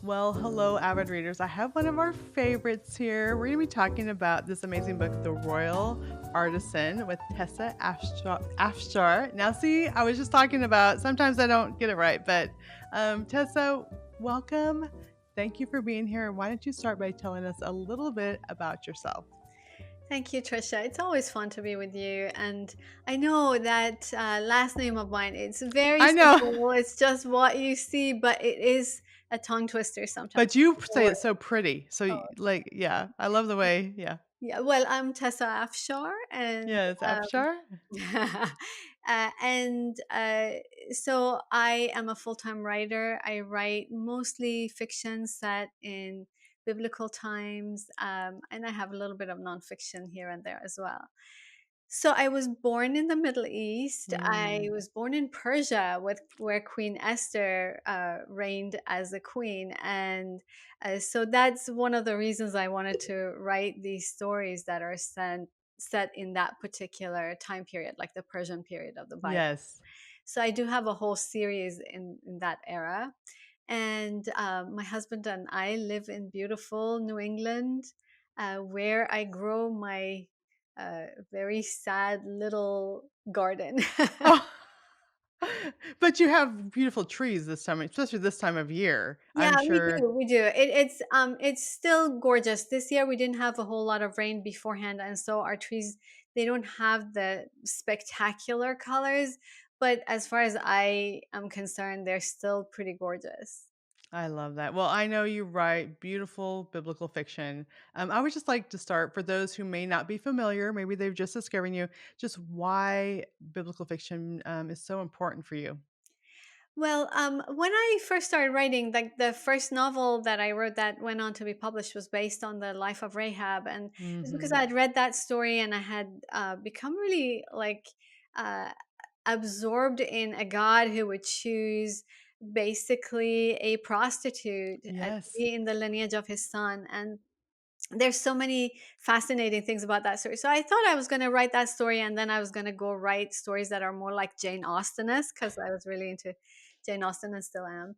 Well, hello, avid readers. I have one of our favorites here. We're going to be talking about this amazing book, The Royal Artisan, with Tessa Afshar. Now, see, I was just talking about, sometimes I don't get it right, but Tessa, welcome. Thank you for being here. Why don't you start by telling us a little bit about yourself? Thank you, Trisha. It's always fun to be with you. And I know that last name of mine, it's very I know, simple. It's just what you see, but it is a tongue twister sometimes. but you say Or, it so pretty. So, oh, like, yeah, I love the way, yeah. yeah. Well, I'm Tessa Afshar, and Yeah, it's Afshar. and so I am a full-time writer. I write mostly fiction set in biblical times, and I have a little bit of nonfiction here and there as well. So I was born in the Middle East. I Mm, was born in Persia, where Queen Esther reigned as a queen, and so that's one of the reasons I wanted to write these stories that are set in that particular time period, like the Persian period of the Bible. yes. So I do have a whole series in that era, and my husband and I live in beautiful New England, where I grow my very sad little garden. Oh. But you have beautiful trees this time, especially this time of year, Yeah, I'm we sure. do. We do. It's still gorgeous. This year we didn't have a whole lot of rain beforehand, and so our trees, they don't have the spectacular colors, but as far as I am concerned, they're still pretty gorgeous. I love that. Well, I know you write beautiful biblical fiction. I would just like to start for those who may not be familiar, maybe they've just discovering you, just why biblical fiction is so important for you. Well, when I first started writing, like the first novel that I wrote that went on to be published was based on the life of Rahab, and it's because I Hmm. had read that story and I had become really like uh, absorbed in a God who would choose basically a prostitute to Yes. be in the lineage of his son, and there's so many fascinating things about that story. So I thought I was going to write that story, and then I was going to go write stories that are more like Jane Austen-esque, because I was really into Jane Austen and still am.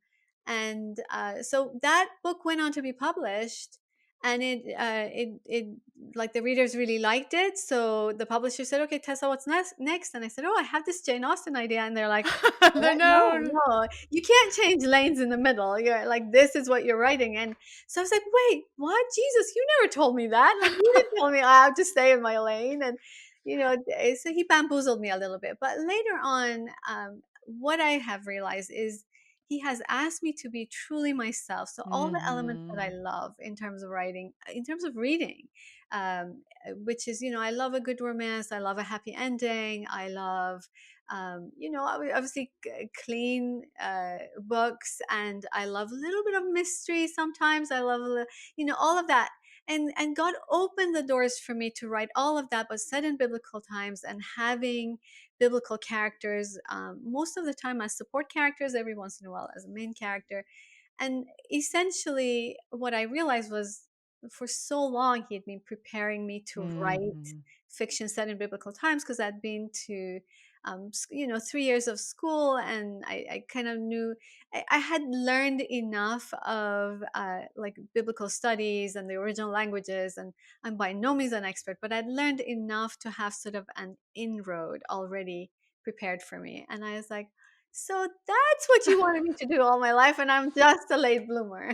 And so that book went on to be published, and it like the readers really liked it. So the publisher said, "Okay, Tessa, what's next?" And I said, "Oh, I have this Jane Austen idea," and they're like, They're "What? No, known. no, you can't change lanes in the middle. You're like, this is what you're writing." And so I was like, "Wait, what? Jesus, you never told me that. Like, you didn't tell me I have to stay in my lane." And so he bamboozled me a little bit. But later on, what I have realized is he has asked me to be truly myself. So all the elements that I Hmm. love in terms of writing, in terms of reading, which is, I love a good romance. I love a happy ending. I love obviously clean books, and I love a little bit of mystery sometimes. I love, all of that. And God opened the doors for me to write all of that, but set in biblical times and having biblical characters, most of the time as support characters, every once in a while as a main character. And essentially, what I realized was for so long, he had been preparing me to write Hmm. fiction set in biblical times because I'd been to 3 years of school, and I kind of knew I had learned enough of like biblical studies and the original languages, and I'm by no means an expert, but I'd learned enough to have sort of an inroad already prepared for me. And I was like, so that's what you wanted me to do all my life, and I'm just a late bloomer.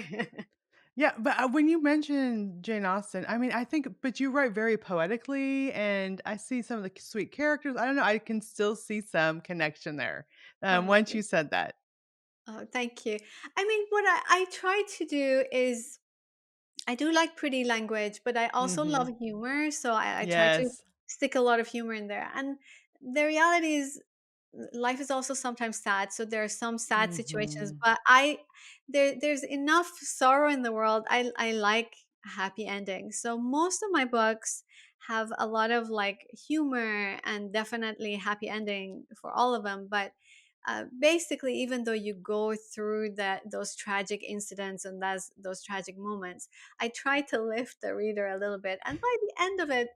Yeah, but, when you mentioned Jane Austen, I mean, I think but you write very poetically, and I see some of the sweet characters. I don't know, I can still see some connection there, once Oh, you said that. oh, thank you. I mean, what I try to do is I do like pretty language, but I also love Mhm. humor. So I try to Yes. stick a lot of humor in there. And the reality is, life is also sometimes sad. So there are some sad situations, Mhm. but there's enough sorrow in the world. I like happy endings. So most of my books have a lot of like humor and definitely happy ending for all of them. But basically, even though you go through those tragic incidents and those tragic moments, I try to lift the reader a little bit. And by the end of it,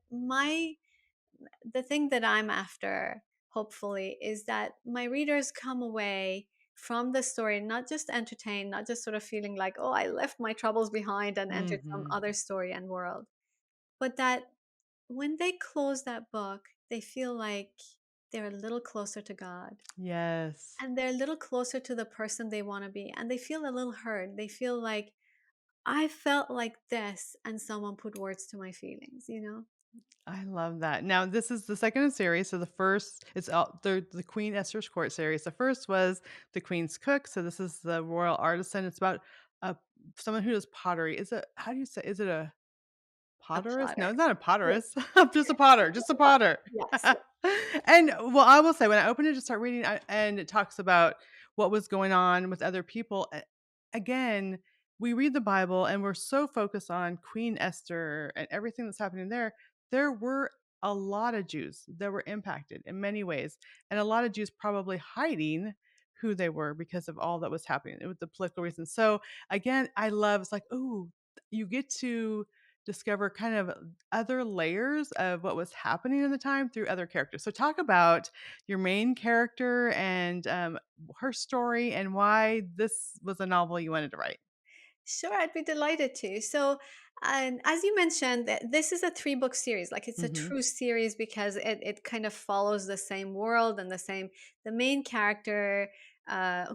the thing that I'm after, hopefully, is that my readers come away from the story, not just entertained, not just sort of feeling like, oh, I left my troubles behind and entered some Mhm. other story and world, but that when they close that book, they feel like they're a little closer to God, Yes. and they're a little closer to the person they want to be, and they feel a little heard. They feel like, I felt like this, and someone put words to my feelings, you know? I love that. Now, this is the second series. So the first it's all the Queen Esther's Court series. The first was the Queen's Cook. So this is the Royal Artisan. It's about uh, someone who does pottery. Is it how do you say? Is it a A potterist? No, potter. it's not a Yeah, potterist. I'm just a potter. Just a potter. yes. And well, I will say when I opened it to start reading, and it talks about what was going on with other people. Again, we read the Bible and we're so focused on Queen Esther and everything that's happening there. There were a lot of Jews that were impacted in many ways, and a lot of Jews probably hiding who they were because of all that was happening with the political reasons. So again, I love it's like, oh, you get to discover kind of other layers of what was happening in the time through other characters. So talk about your main character and her story and why this was a novel you wanted to write. Sure, I'd be delighted to. So, and as you mentioned, this is a three-book series. Like, it's a Mhm. true series because it kind of follows the same world and the main character,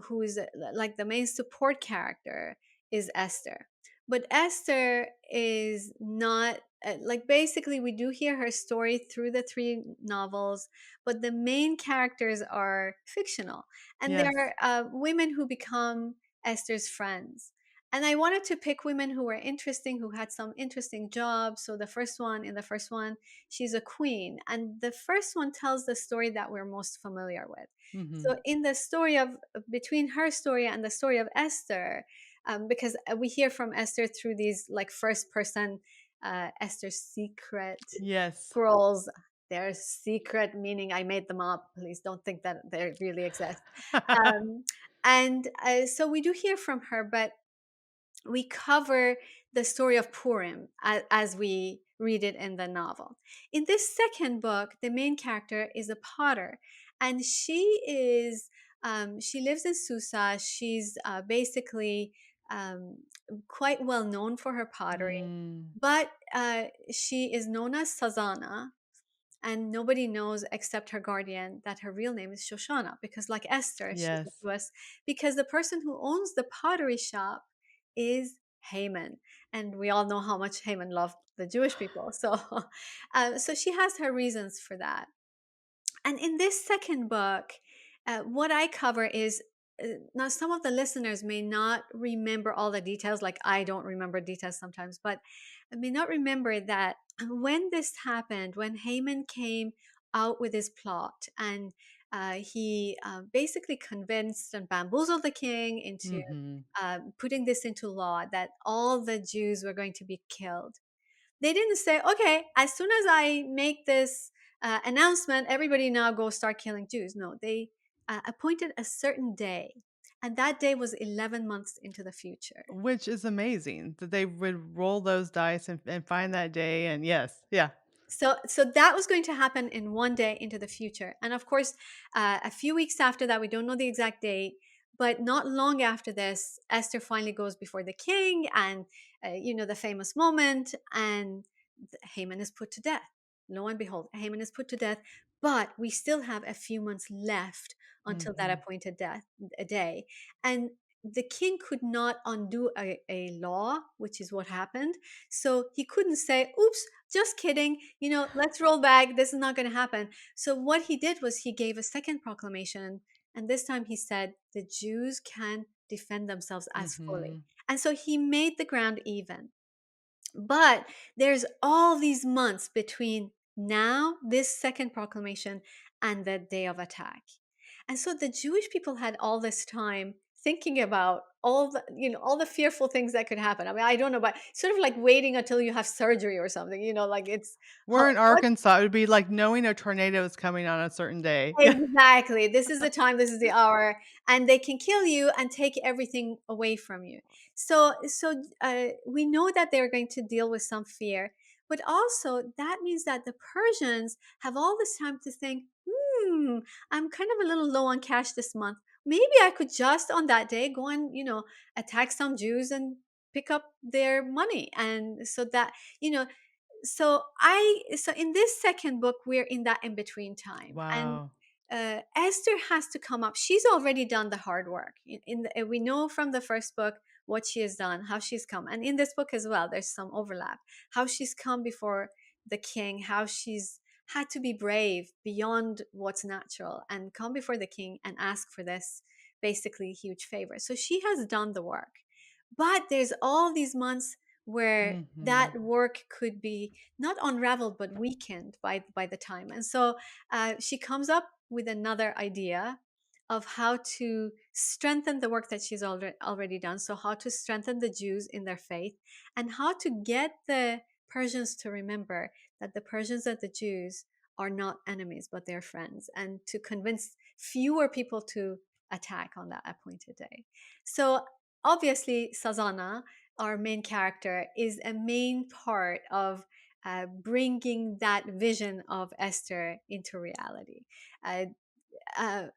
who's like the main support character, is Esther. But Esther is not like, basically we do hear her story through the three novels, but the main characters are fictional, and Yes. they're women who become Esther's friends. And I wanted to pick women who were interesting, who had some interesting jobs. So in the first one, she's a queen. And the first one tells the story that we're most familiar with. So Mhm. in the story of, between her story and the story of Esther, because we hear from Esther through these like first person Esther's secret Yes. scrolls. They're secret, meaning I made them up. Please don't think that they really exist. Um, and so we do hear from her, but we cover the story of Purim as we read it in the novel. In this second book, the main character is a potter, and she lives in Susa. She's basically um, quite well known for her pottery, Mm. but she is known as Sazana, and nobody knows except her guardian that her real name is Shoshana, because like Esther, she's a Yes. Jewess, because the person who owns the pottery shop is Haman, and we all know how much Haman loved the Jewish people. So so she has her reasons for that. And in this second book, what I cover is, now some of the listeners may not remember all the details, like I don't remember details sometimes, but I may not remember that when this happened, when Haman came out with his plot, and he basically convinced and bamboozled the king into Mhm. putting this into law, that all the Jews were going to be killed. They didn't say, okay, as soon as I make this announcement, everybody now go start killing Jews. No, they appointed a certain day. And that day was 11 months into the future. Which is amazing that they would roll those dice and find that day and yes. Yeah. So that was going to happen in one day into the future. And of course, a few weeks after that, we don't know the exact date, but not long after this, Esther finally goes before the king, and the famous moment, and Haman is put to death. Lo and behold, Haman is put to death. But we still have a few months left until that Mhm. appointed death a day, and the king could not undo a law, which is what happened. So he couldn't say, "Oops, just kidding, let's roll back. This is not going to happen." So what he did was he gave a second proclamation, and this time he said the Jews can defend themselves as fully. Mhm. And so he made the ground even. But there's all these months between now, this second proclamation, and the day of attack. And so the Jewish people had all this time thinking about all the fearful things that could happen. I mean, I don't know, but sort of like waiting until you have surgery or something, like it's how, We're in Arkansas. It would be like knowing a tornado is coming on a certain day. Yeah. exactly. This is the time, this is the hour, and they can kill you and take everything away from you. So we know that they're going to deal with some fear, but also that means that the Persians have all this time to think, I'm kind of a little low on cash this month. maybe I could just on that day go and, attack some Jews and pick up their money. And so that, you know, so in this second book we're in that in between time, and Wow. Esther has to come up. She's already done the hard work. We know from the first book what she has done, how she's come, and in this book as well there's some overlap, how she's come before the king, how she's had to be brave beyond what's natural and come before the king and ask for this basically huge favor. So she has done the work, but there's all these months where Hmm. that work could be not unraveled but weakened by the time. And so she comes up with another idea of how to strengthen the work that she's already done. So how to strengthen the Jews in their faith, and how to get the Persians to remember that the Persians and the Jews are not enemies but they're friends, and to convince fewer people to attack on that appointed day. So obviously Sazana, our main character, is a main part of bringing that vision of Esther into reality. Uh,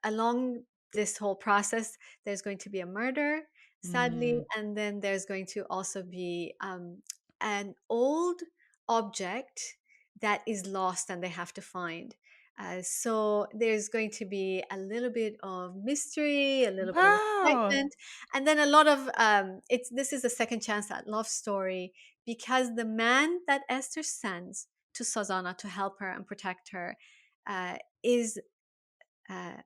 Along this whole process, there's going to be a murder, sadly, Mm. and then there's going to also be an old object that is lost and they have to find. So there's going to be a little bit of mystery, a little bit of Wow. excitement, and then a lot of it's this is a second chance at love story, because the man that Esther sends to Sazana to help her and protect her is uh,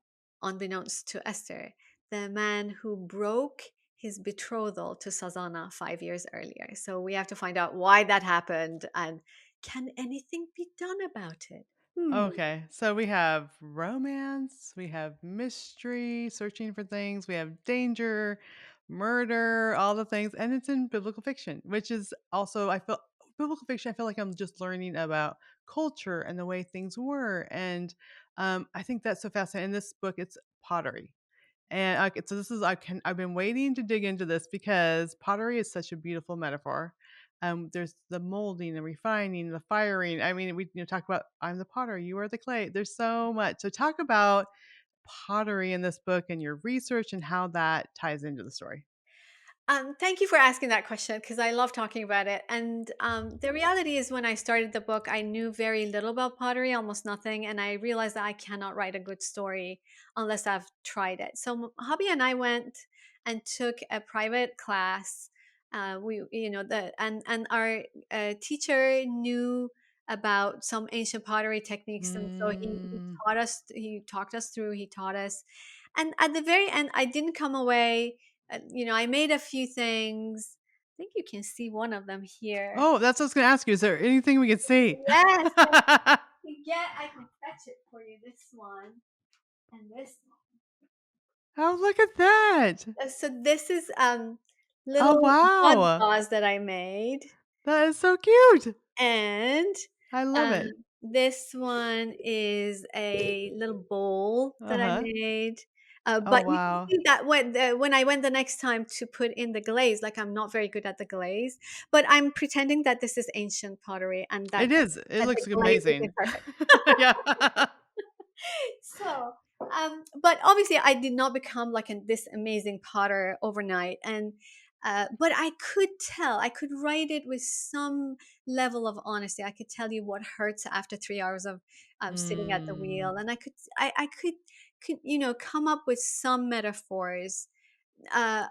unbeknownst to Esther, the man who broke his betrothal to Sazana 5 years earlier. So we have to find out why that happened, and can anything be done about it? Hmm. Okay, so we have romance, we have mystery, searching for things, we have danger, murder, all the things, and it's in biblical fiction, which is also I feel biblical fiction. I feel like I'm just learning about culture and the way things were, and I think that's so fascinating. In this book, it's pottery, and so this is I've been waiting to dig into this because pottery is such a beautiful metaphor. There's the molding, the refining, the firing. I mean, we talk about I'm the potter, you are the clay. There's so much. So talk about pottery in this book and your research and how that ties into the story. Thank you for asking that question, because I love talking about it. And the reality is, when I started the book, I knew very little about pottery, almost nothing. And I realized that I cannot write a good story unless I've tried it. So, hubby and I went and took a private class. And our teacher knew about some ancient pottery techniques, and so he Mm. taught us. He talked us through. He taught us, and at the very end, I didn't come away. I made a few things. I think you can see one of them here. Oh, that's what I was going to ask you. Is there anything we could see? Yes, yes. I can fetch it for you. This one and this Oh, look at that. one. So this is Oh, little mud wow. vase that I made, That is so cute. and I love um, it. this one is a little bowl Uh that I huh. made. Oh, But you can wow. see that when I went the next time to put in the glaze, like, I'm not very good at the glaze, but I'm pretending that this is ancient pottery and It is. It that the looks glaze is amazing. imperfect. Yeah. So, but obviously, I did not become like this amazing potter overnight, and but I could tell, I could write it with some level of honesty. I could tell you what hurts after 3 hours of sitting at the Mm. wheel, and I could come up with some metaphors. uh,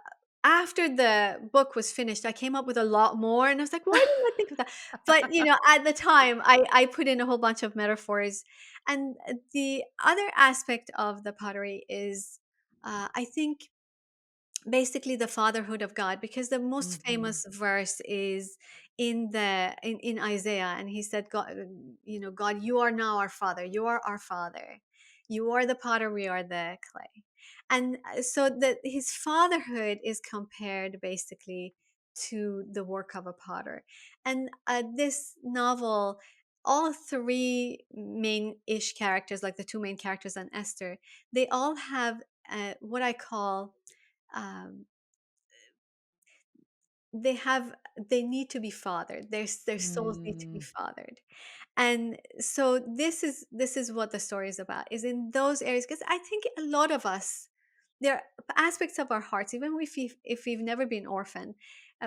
After the book was finished, I came up with a lot more, and I was like, "Why didn't I think of that?" But at the time, I put in a whole bunch of metaphors, and the other aspect of the pottery is, I think, basically the fatherhood of God, because the most Mhm. famous verse is in Isaiah, and he said, God, God, you are now our father, you are our father, you are the potter, we are the clay. And so that his fatherhood is compared basically to the work of a potter. And this novel, all three main ish characters, like the two main characters and Esther, they all have what I call, um, they need to be fathered. Their souls need to be Mm. fathered. And so this is what the story is about, is in those areas, because I think a lot of us, there are aspects of our hearts, even if we've never been orphaned,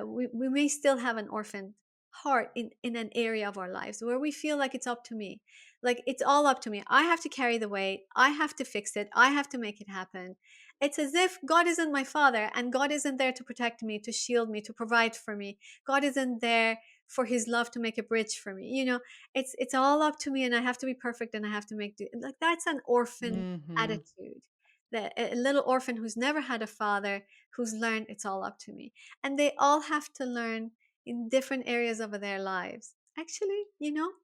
we may still have an orphaned heart in an area of our lives where we feel like it's up to me, like it's all up to me. I have to carry the weight. I have to fix it. I have to make it happen. It's as if God isn't my father, and God isn't there to protect me, to shield me, to provide for me. God isn't there for his love to make a bridge for me. It's all up to me, and I have to be perfect, and I have to make do. Like, that's an orphan Hmm. attitude. A little orphan who's never had a father, who's learned it's all up to me. And they all have to learn in different areas of their lives. Actually,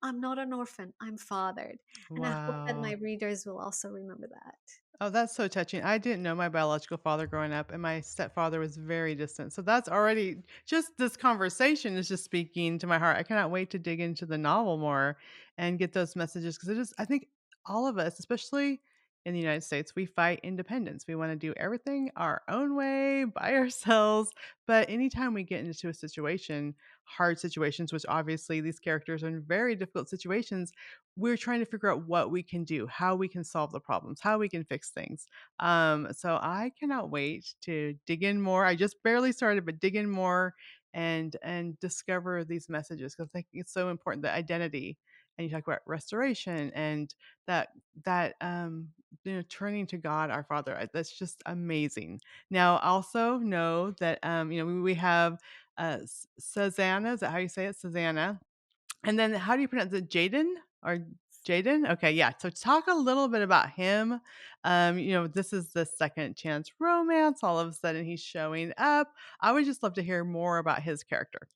I'm not an orphan, I'm fathered. And I hope that my Wow. readers will also remember that. Oh, that's so touching. I didn't know my biological father growing up, and my stepfather was very distant. So that's already just this conversation is just speaking to my heart. I cannot wait to dig into the novel more and get those messages because it is, I think all of us, especially in the United States, we fight independence. We want to do everything our own way by ourselves. But anytime we get into a situation, hard situations, which obviously these characters are in very difficult situations, we're trying to figure out what we can do, how we can solve the problems, how we can fix things. So I cannot wait to dig in more. I just barely started, but dig in more and discover these messages because I think it's so important. The identity, and you talk about restoration and that turning to God our Father. That's just amazing. Now also know that we have Susanna. Is that how you say it, Susanna? And then how do you pronounce it? Jaden or Jaden? Okay, yeah. So talk a little bit about him. This is the second chance romance. All of a sudden he's showing up. I would just love to hear more about his character.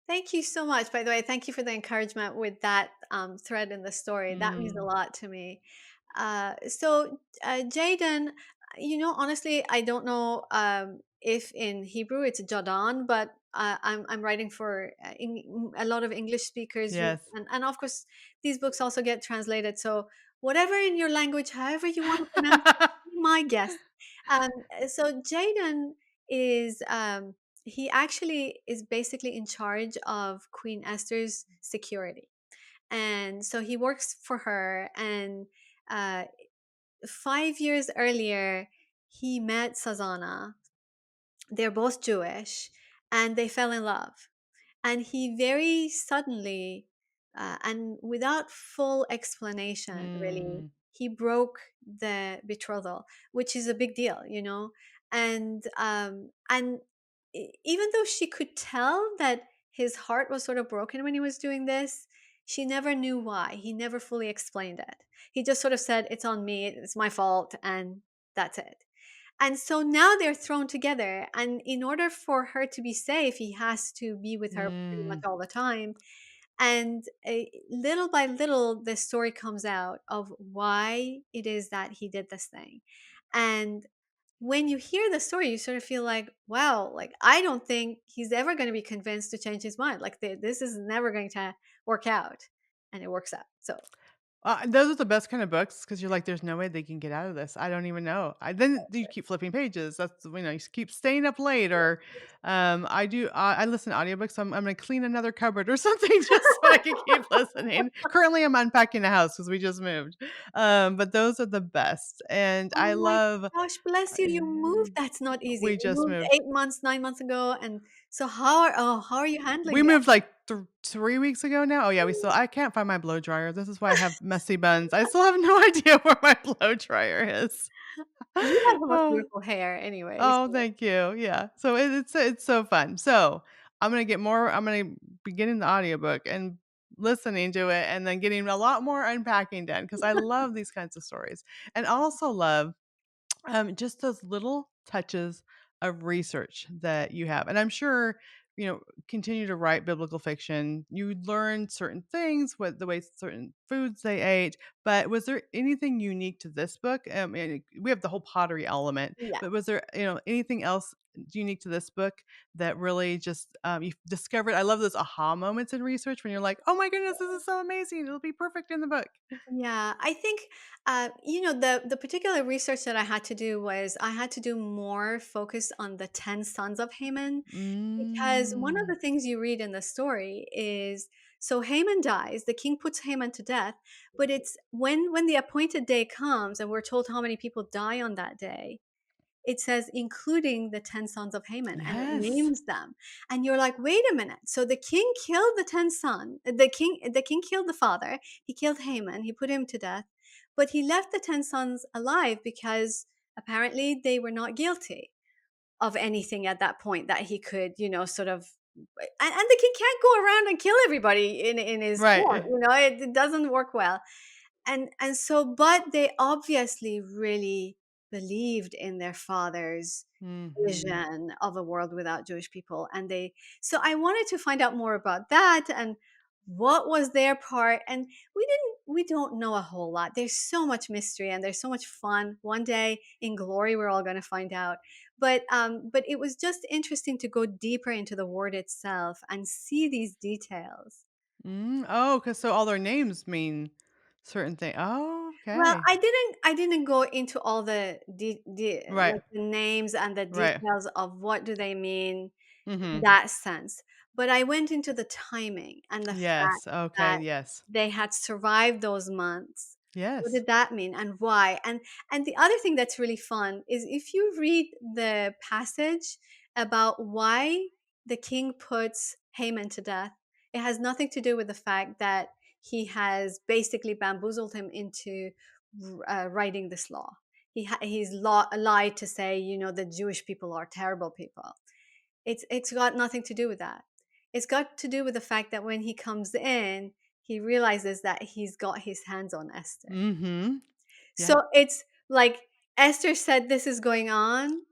Thank you so much. By the way, thank you for the encouragement with that thread in the story. That means a Mm, lot to me. Jaden, honestly, I don't know if in Hebrew it's Jadan, but I'm writing for a lot of English speakers, yes. and of course, these books also get translated. So, whatever in your language, however you want to pronounce it, be my guest. So, Jaden is. He actually is basically in charge of Queen Esther's security. And so he works for her. And uh, 5 years earlier, he met Sazana. They're both Jewish, and they fell in love. And he very suddenly, and without full explanation, really, Mm, he broke the betrothal, which is a big deal, and even though she could tell that his heart was sort of broken when he was doing this, she never knew why. He never fully explained it. He just sort of said, "It's on me, it's my fault," and that's it. And so now they're thrown together. And in order for her to be safe, he has to be with her pretty much mm. all the time. And little by little, the story comes out of why it is that he did this thing. And when you hear the story, you sort of feel like, wow, like, I don't think he's ever going to be convinced to change his mind. Like, this is never going to work out. And it works out. So, Those are the best kind of books because you're like, "There's no way they can get out of this. I don't even know." Then you keep flipping pages. You keep staying up late or, I listen to audiobooks, so I'm gonna clean another cupboard or something just so I can keep listening. Currently, I'm unpacking the house because we just moved. But those are the best, and I oh my love gosh, bless you. You moved. That's not easy. we You just moved moved. 8 months, 9 months ago. And so how are you We handling that? moved, like, 3 weeks ago now? Oh, yeah, I can't find my blow dryer. This is why I have messy buns. I still have no idea where my blow dryer is. You have the most Oh, beautiful hair anyway. oh, So. thank you. Yeah. So it's so fun. So, I'm gonna be getting the audiobook and listening to it and then getting a lot more unpacking done because I love these kinds of stories and also love just those little touches of research that you have. And I'm sure, continue to write biblical fiction. You learn certain things, what the way certain foods they ate. But was there anything unique to this book? And we have the whole pottery element, Yeah. but was there, anything else unique to this book that really just you discovered? I love those aha moments in research when you're like, oh my goodness, this is so amazing. It'll be perfect in the book. Yeah, I think the particular research that I had to do was I had to do more focus on the 10 sons of Haman, because one of Mm. the things you read in the story is, so Haman dies, the king puts Haman to death, but it's when the appointed day comes and we're told how many people die on that day. it says including the 10 sons of Haman, and it Yes. names them. And you're like, wait a minute. So the king killed the 10 son, the king killed the father, he killed Haman, he put him to death, but he left the 10 sons alive because apparently they were not guilty of anything at that point that he could, sort of, and the king can't go around and kill everybody in his court, Right. it doesn't work well. And so, but they obviously really believed in their father's Mhm. vision of a world without Jewish people. And so I wanted to find out more about that and what was their part. And we don't know a whole lot. There's so much mystery and there's so much fun. One day in glory, we're all going to find out. But it was just interesting to go deeper into the word itself and see these details. Oh, 'cause so all their names mean certain thing. Oh, Well, okay. I didn't go into all Right. like the names and the Right. details of what do they mean in Mhm. that sense, but I went into the timing and the fact Yes. Okay, that yes. they had survived those months. What Yes. did that mean and why? And the other thing that's really fun is if you read the passage about why the king puts Haman to death, it has nothing to do with the fact that he has basically bamboozled him into writing this law. He's lied to say, the Jewish people are terrible people. It's got nothing to do with that. It's got to do with the fact that when he comes in, he realizes that he's got his hands on Esther. Mhm. Yeah. So it's like Esther said this is going on,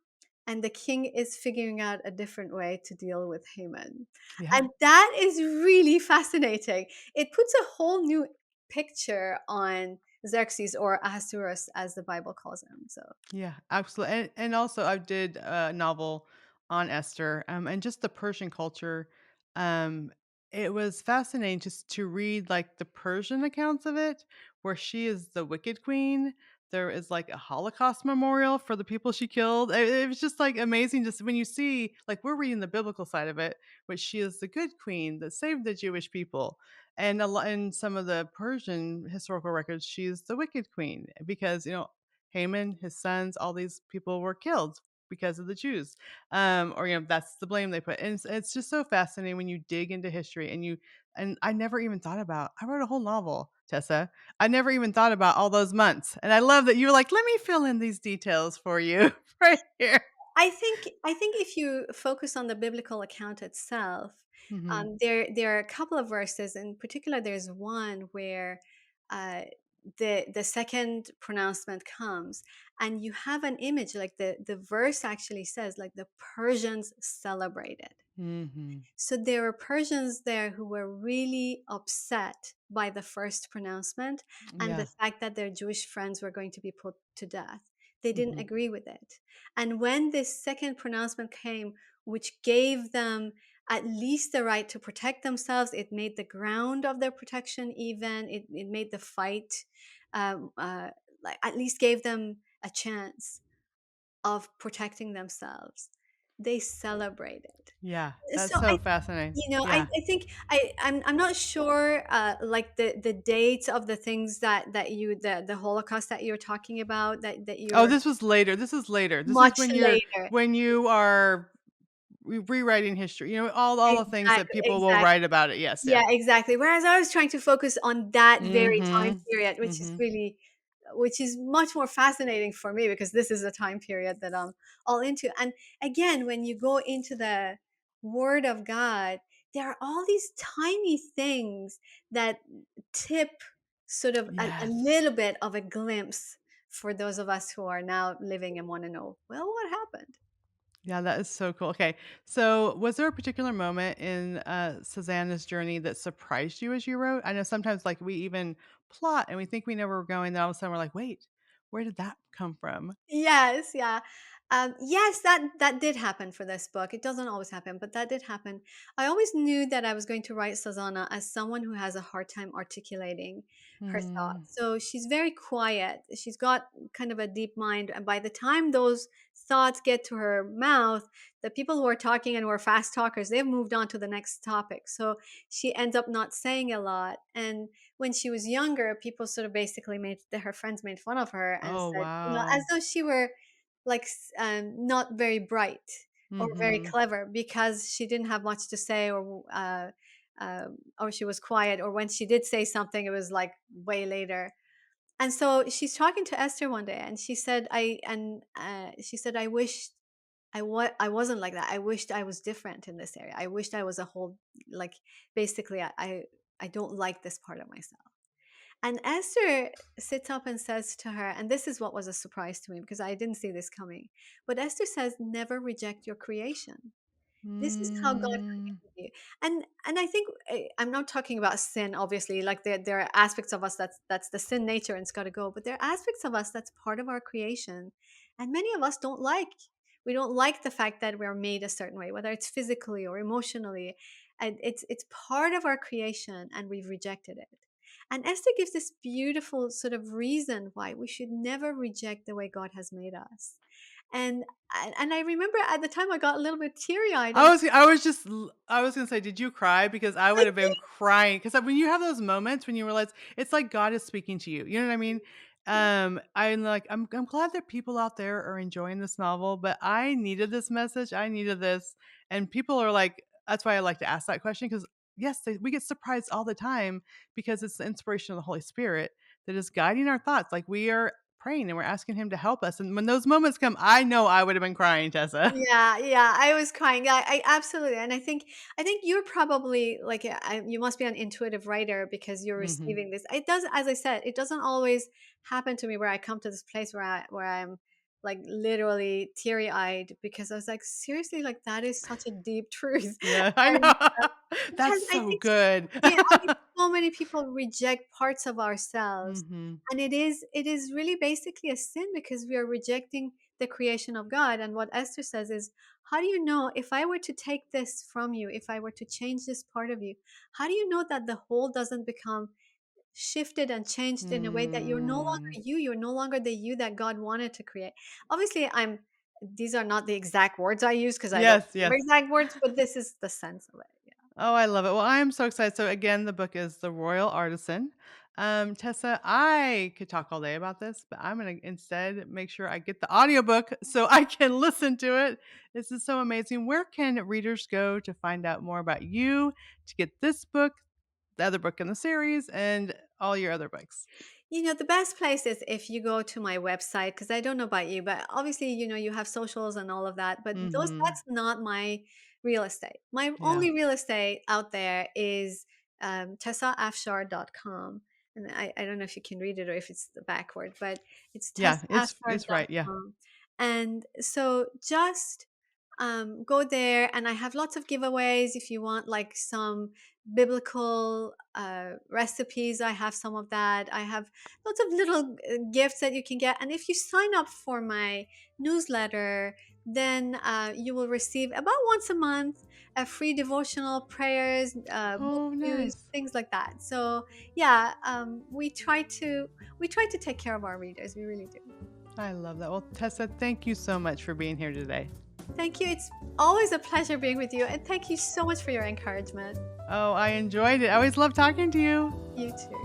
and the king is figuring out a different way to deal with Haman. Yeah. And that is really fascinating. It puts a whole new picture on Xerxes, or Ahasuerus as the Bible calls him. So Yeah, absolutely. And also I did a novel on Esther, and just the Persian culture. Um, it was fascinating just to read like the Persian accounts of it, where she is the wicked queen. There is like a Holocaust memorial for the people she killed. It was just like amazing just when you see like we're reading the biblical side of it, which she is the good queen that saved the Jewish people. And a lot in some of the Persian historical records, she's the wicked queen because Haman, his sons, all these people were killed because of the Jews. Or that's the blame they put. And it's just so fascinating when you dig into history and I never even thought about I wrote a whole novel, Tessa. I never even thought about all those months. And I love that you were like, let me fill in these details for you right here. I think if you focus on the biblical account itself, Hmm. there are a couple of verses. In particular, there's one where uh, the second pronouncement comes, and you have an image. Like the verse actually says, like the Persians celebrated. Hmm. So there were Persians there who were really upset by the first pronouncement and the Yeah. fact that their Jewish friends were going to be put to death. They didn't Hmm. agree with it. And when this second pronouncement came, which gave them at least the right to protect themselves, it made the ground of their protection even, it made the fight, um, uh, like at least gave them a chance of protecting themselves. They celebrated. Yeah. That's So so fascinating. I Yeah. think I'm not sure like the dates of the things the Holocaust that you're talking about that Oh, you're this was later. This is later. This is much later. when you are rewriting history, all the things that people will Exactly. write about it. Yes, yeah. Yeah, exactly. Whereas I was trying to focus on that very time Mhm. period, Mhm. which is much more fascinating for me because this is a time period that I'm all into. And again, when you go into the Word of God, there are all these tiny things that tip sort of a Yes. little bit of a glimpse for those of us who are now living and want to know, well, what happened? Yeah, that is so cool. Okay. So, was there a particular moment in, Susanna's journey that surprised you as you wrote? I know sometimes, like, we even plot and we think we know where we're going, then all of a sudden we're like, "Wait, where did that come from?" Yes, yeah. Yes, that did happen for this book. It doesn't always happen, but that did happen. I always knew that I was going to write Sazana as someone who has a hard time articulating her Mm. thoughts. So she's very quiet. She's got kind of a deep mind, and by the time those thoughts get to her mouth, the people who are talking and who are fast talkers, they've moved on to the next topic. So she ends up not saying a lot. And when she was younger, people sort of basically her friends made fun of her and Oh, said, as wow. though she were not very bright or very Mhm. clever because she didn't have much to say, or she was quiet, or when she did say something, it was like way later. And so she's talking to Esther one day, and she said, I wished I wasn't like that. I wished I was different in this area. I wished I was a whole, like, basically, I don't like this part of myself. And Esther sits up and says to her, and this is what was a surprise to me because I didn't see this coming. But Esther says, never reject your creation. This is how God Mm. created you. And I think, I'm not talking about sin, obviously. Like, there are aspects of us that's the sin nature and it's got to go. But there are aspects of us that's part of our creation, and many of us don't like. We don't like the fact that we're made a certain way, whether it's physically or emotionally. And it's part of our creation, and we've rejected it. And Esther gives this beautiful sort of reason why we should never reject the way God has made us. And and I remember at the time I got a little bit teary eyed. I was gonna say, did you cry? Because I would have been crying. Because when you have those moments when you realize it's like God is speaking to you, you know what I mean? I'm glad that people out there are enjoying this novel, but I needed this message. I needed this, and people are like, that's why I like to ask that question because yes, we get surprised all the time because it's the inspiration of the Holy Spirit that is guiding our thoughts. Like we are praying and we're asking Him to help us, and when those moments come, I know I would have been crying, Tessa. Yeah, yeah, I was crying. I absolutely, and I think you're probably like, you must be an intuitive writer because you're Mhm. receiving this. It does, as I said, it doesn't always happen to me where I come to this place where I'm like literally teary eyed because I was like, seriously, like that is such a deep truth, Yeah, I and know. because That's I so think, good. yeah, I think so many people reject parts of ourselves, Mhm. and it is really basically a sin because we are rejecting the creation of God. And what Esther says is, how do you know if I were to take this from you, if I were to change this part of you, how do you know that the whole doesn't become shifted and changed in a way that you're no longer Mm. you, you're no longer the you that God wanted to create? Obviously, these are not the exact words I use because I don't Yes, remember yes. exact words, but this is the sense of it. Yeah. Oh, I love it. Well, I am so excited. So again, the book is The Royal Artisan. Tessa, I could talk all day about this, but I'm gonna instead make sure I get the audiobook so I can listen to it. This is so amazing. Where can readers go to find out more about you, to get this book, the other book in the series, and all your other books? The best place is if you go to my website, because I don't know about you, but obviously, you have socials and all of that, but Mhm. that's not my real estate. My Yeah. only real estate out there is tessaafshar.com. And I don't know if you can read it or if it's the backward, but it's Yeah, it's right, yeah. tessaafshar.com. And so just go there, and I have lots of giveaways if you want like some biblical recipes. I have some of that. I have lots of little gifts that you can get. And if you sign up for my newsletter, then you will receive about once a month a free devotional, prayers, book Oh, news, nice. things like that. So yeah, we try to take care of our readers. We really do. I love that. Well, Tessa, thank you so much for being here today. Thank you. It's always a pleasure being with you, and thank you so much for your encouragement. Oh, I enjoyed it. I always love talking to you. You too.